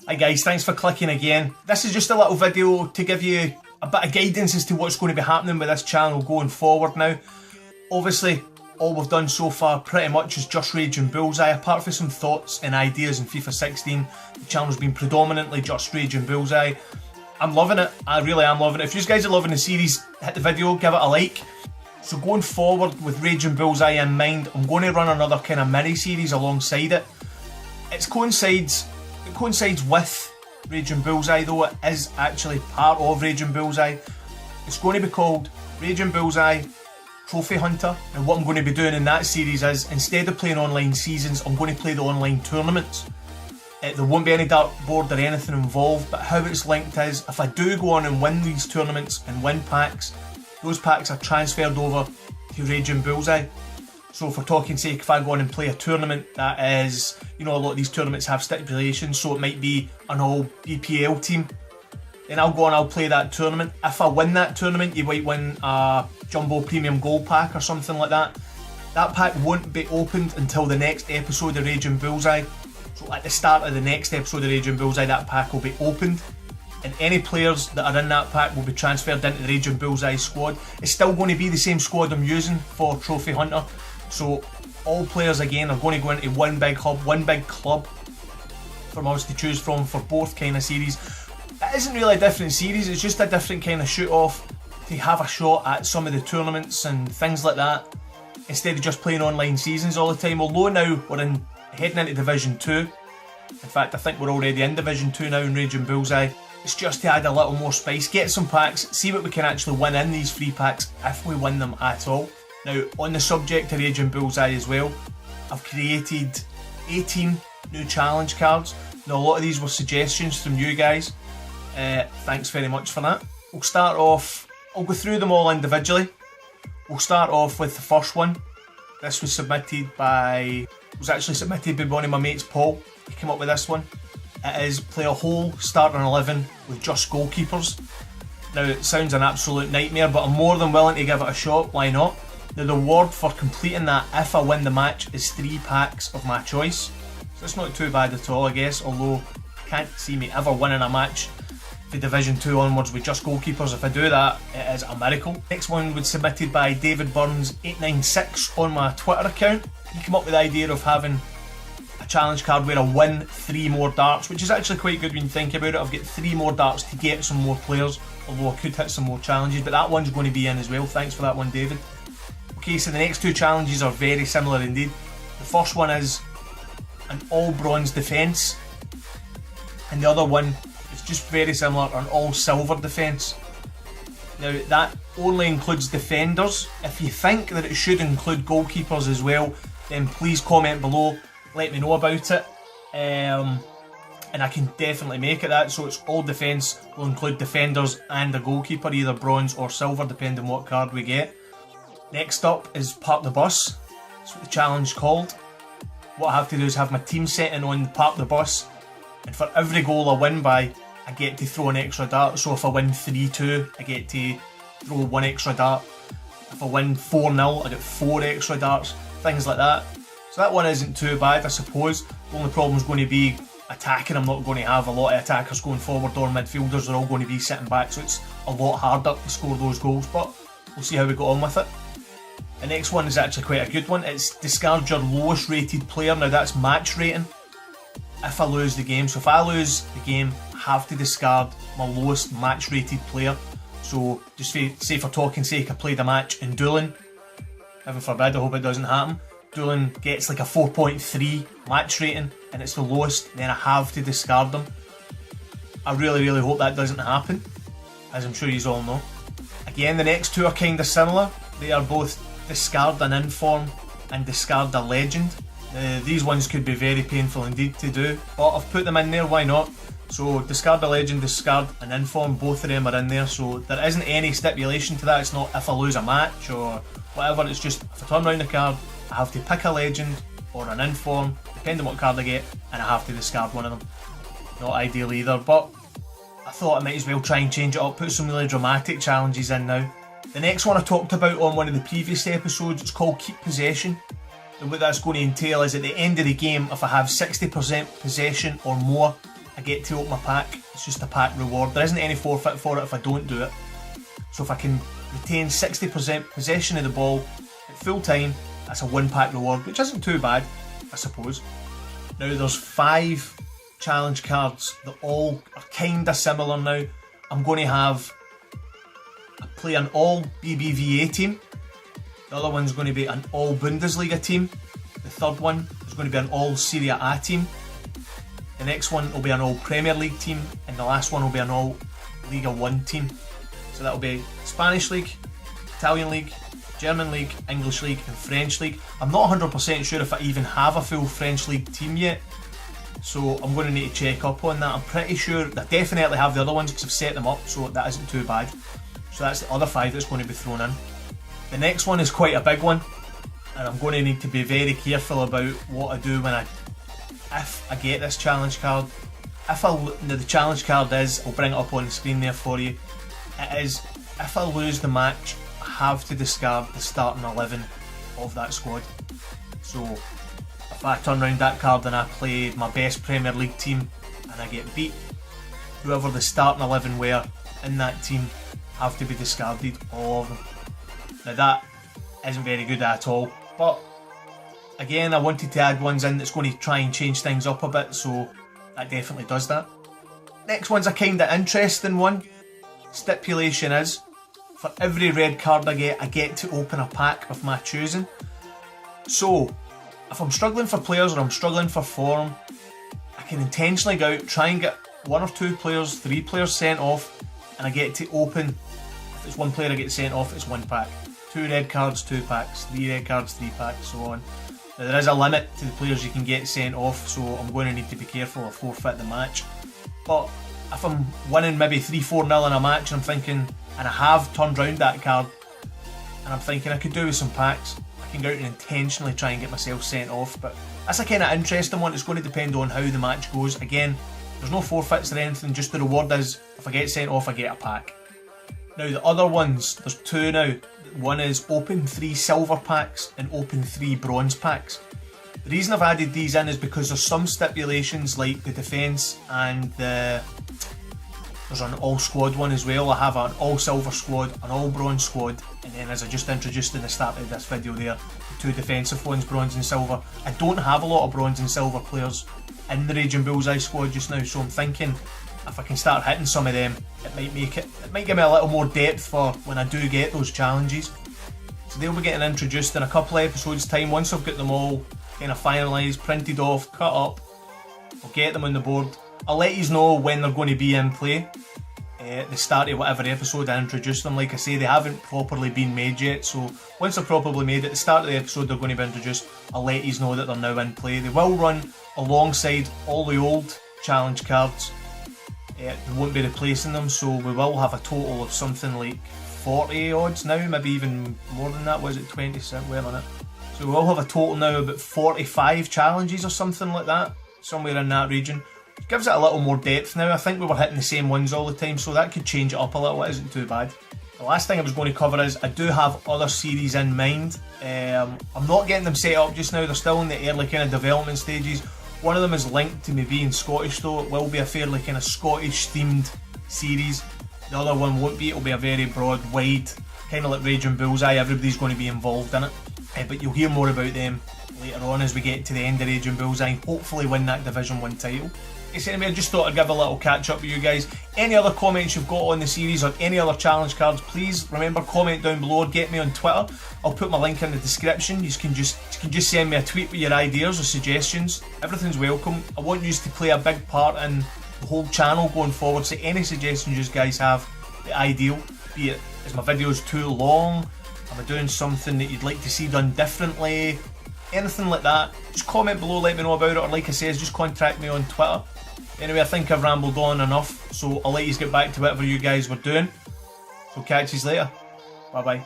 Hi guys, thanks for clicking again. This is just a little video to give you a bit of guidance as to what's going to be happening with this channel going forward now. Obviously, all we've done so far pretty much is just Raging Bullseye. Apart from some thoughts and ideas in FIFA 16, the channel's been predominantly just Raging Bullseye. I'm loving it, I really am loving it. If you guys are loving the series, hit the video, give it a like. So going forward with Raging Bullseye in mind, I'm going to run another kind of mini-series alongside it. It coincides with Raging Bullseye though, it is actually part of Raging Bullseye. It's going to be called Raging Bullseye Trophy Hunter, and what I'm going to be doing in that series is, instead of playing online seasons, I'm going to play the online tournaments. There won't be any dartboard or anything involved, but how it's linked is, if I do go on and win these tournaments and win packs, those packs are transferred over to Raging Bullseye. So for talking sake, if I go on and play a tournament that is, you know, a lot of these tournaments have stipulations, so it might be an all BPL team, then I'll go on, I'll play that tournament. If I win that tournament, you might win a Jumbo Premium Gold Pack or something like that. That pack won't be opened until the next episode of Raging Bullseye. So at the start of the next episode of Raging Bullseye, that pack will be opened, and any players that are in that pack will be transferred into the Raging Bullseye squad. It's still going to be the same squad I'm using for Trophy Hunter. So all players again are going to go into one big hub, one big club for us to choose from for both kind of series. It isn't really a different series, it's just a different kind of shoot off to have a shot at some of the tournaments and things like that, instead of just playing online seasons all the time. Although now we're heading into Division 2. In fact, I think we're already in Division 2 now in Raging Bullseye. It's just to add a little more spice, get some packs, see what we can actually win in these free packs, if we win them at all. Now, on the subject of Raging Bullseye as well, I've created 18 new challenge cards. Now, a lot of these were suggestions from you guys. Thanks very much for that. We'll start off, I'll go through them all individually. We'll start off with the first one. This was actually submitted by one of my mates, Paul. He came up with this one. It is play a whole starting 11 with just goalkeepers. Now, it sounds an absolute nightmare, but I'm more than willing to give it a shot, why not? Now, the reward for completing that, if I win the match, is 3 packs of my choice. So it's not too bad at all, I guess, although I can't see me ever winning a match for Division 2 onwards with just goalkeepers. If I do that, it is a miracle. Next one was submitted by David Burns 896 on my Twitter account. He came up with the idea of having a challenge card where I win 3 more darts, which is actually quite good when you think about it. I've got 3 more darts to get some more players, although I could hit some more challenges, but that one's going to be in as well. Thanks for that one, David. Okay, so the next 2 challenges are very similar indeed. The first one is an all bronze defence, and the other one is just very similar, an all silver defence. Now, that only includes defenders. If you think that it should include goalkeepers as well, then please comment below, let me know about it, and I can definitely make it that. So it's all defence, will include defenders and a goalkeeper, either bronze or silver depending what card we get. Next up is Park the Bus. That's what the challenge is called. What I have to do is have my team setting on Park the Bus, and for every goal I win by, I get to throw an extra dart. So if I win 3-2, I get to throw 1 extra dart. If I win 4-0, I get 4 extra darts, things like that. So that one isn't too bad, I suppose. The only problem is going to be attacking. I'm not going to have a lot of attackers going forward, or midfielders are all going to be sitting back, so it's a lot harder to score those goals, but we'll see how we go on with it. The next one is actually quite a good one. It's discard your lowest rated player. Now, that's match rating if I lose the game. So if I lose the game, I have to discard my lowest match rated player. So just say for talking sake, I played a match in Doolin. Heaven forbid, I hope it doesn't happen. Doolin gets like a 4.3 match rating and it's the lowest, then I have to discard them. I really hope that doesn't happen, as I'm sure you all know. Again, the next 2 are kind of similar. They are both discard an inform and discard a legend. These ones could be very painful indeed to do, but I've put them in there, why not? So discard a legend, discard an inform, both of them are in there, so there isn't any stipulation to that. It's not if I lose a match or whatever, it's just if I turn around the card, I have to pick a legend or an inform, depending on what card I get, and I have to discard one of them. Not ideal either, but I thought I might as well try and change it up, put some really dramatic challenges in now. The next one I talked about on one of the previous episodes, it's called Keep Possession. And what that's going to entail is at the end of the game, if I have 60% possession or more, I I get to open my pack. It's just a pack reward. There isn't any forfeit for it if I don't do it. So if I can retain 60% possession of the ball at full time, that's a 1 pack reward, which isn't too bad, I suppose. Now there's 5 challenge cards that all are kinda similar now. I'm going to have play an all BBVA team. The other one's going to be an all Bundesliga team. The third one is going to be an all Serie A team. The next one will be an all Premier League team, and the last one will be an all Liga 1 team. So that'll be Spanish League, Italian League, German League, English League and French League. I'm not 100% sure if I even have a full French League team yet, so I'm going to need to check up on that. I'm pretty sure I definitely have the other ones because I've set them up, so that isn't too bad. So that's the other 5 that's going to be thrown in. The next one is quite a big one, and I'm going to need to be very careful about what I do when if I get this challenge card. The challenge card is, I'll bring it up on the screen there for you, it is, if I lose the match, I have to discard the starting 11 of that squad. So if I turn around that card and I play my best Premier League team and I get beat, whoever the starting 11 were in that team have to be discarded, all of them. Now that isn't very good at all, but again, I wanted to add ones in that's going to try and change things up a bit, so that definitely does that. Next one's a kinda interesting one. Stipulation is, for every red card I get to open a pack of my choosing. So, if I'm struggling for players or I'm struggling for form, I can intentionally go out, try and get 1 or 2 players, 3 players sent off, and I get to open, if it's 1 player I get sent off, it's 1 pack. 2 red cards, 2 packs, 3 red cards, 3 packs, so on. Now there is a limit to the players you can get sent off, so I'm going to need to be careful or forfeit the match. But if I'm winning maybe 3-4-0 in a match and I'm thinking, and I have turned round that card, and I'm thinking I could do with some packs, I can go out and intentionally try and get myself sent off. But that's a kind of interesting one. It's going to depend on how the match goes. Again, there's no forfeits or anything, just the reward is, if I get sent off I get a pack. Now the other ones, there's 2 now. One is open 3 silver packs and open 3 bronze packs. The reason I've added these in is because there's some stipulations like the defence and there's an all squad one as well. I have an all silver squad, an all bronze squad, and then as I just introduced in the start of this video there, the 2 defensive ones, bronze and silver. I don't have a lot of bronze and silver players in the Raging Bullseye squad just now, so I'm thinking if I can start hitting some of them, it might give me a little more depth for when I do get those challenges. So they'll be getting introduced in a couple of episodes time. Once I've got them all kind of finalised, printed off, cut up, I'll get them on the board. I'll let you know when they're going to be in play. At the start of whatever episode I introduce them. Like I say, they haven't properly been made yet, so once they're properly made, at the start of the episode they're going to be introduced. I'll let you know that they're now in play. They will run alongside all the old challenge cards. We won't be replacing them, so we will have a total of something like 40 odds now, maybe even more than that. Was it 27? Wait a minute. So we will have a total now of about 45 challenges or something like that, somewhere in that region. It gives it a little more depth now. I think we were hitting the same ones all the time, so that could change it up a little. It isn't too bad. The last thing I was going to cover is I do have other series in mind. I'm not getting them set up just now. They're still in the early kind of development stages. One of them is linked to me being Scottish, though. It will be a fairly kind of Scottish themed series. The other one won't be. It'll be a very broad, wide, kind of like Raging Bullseye. Everybody's going to be involved in it. But you'll hear more about them later on as we get to the end of Raging Bullseye and hopefully win that Division 1 title. Anyway, I just thought I'd give a little catch up with you guys. Any other comments you've got on the series or any other challenge cards, please remember, comment down below or get me on Twitter. I'll put my link in the description. You can just send me a tweet with your ideas or suggestions. Everything's welcome. I want you to play a big part in the whole channel going forward, so any suggestions you guys have, the ideal, be it is my videos too long, am I doing something that you'd like to see done differently, anything like that, just comment below, let me know about it, or like I say, just contact me on Twitter. Anyway, I think I've rambled on enough, so I'll let you get back to whatever you guys were doing. So catch you later. Bye bye.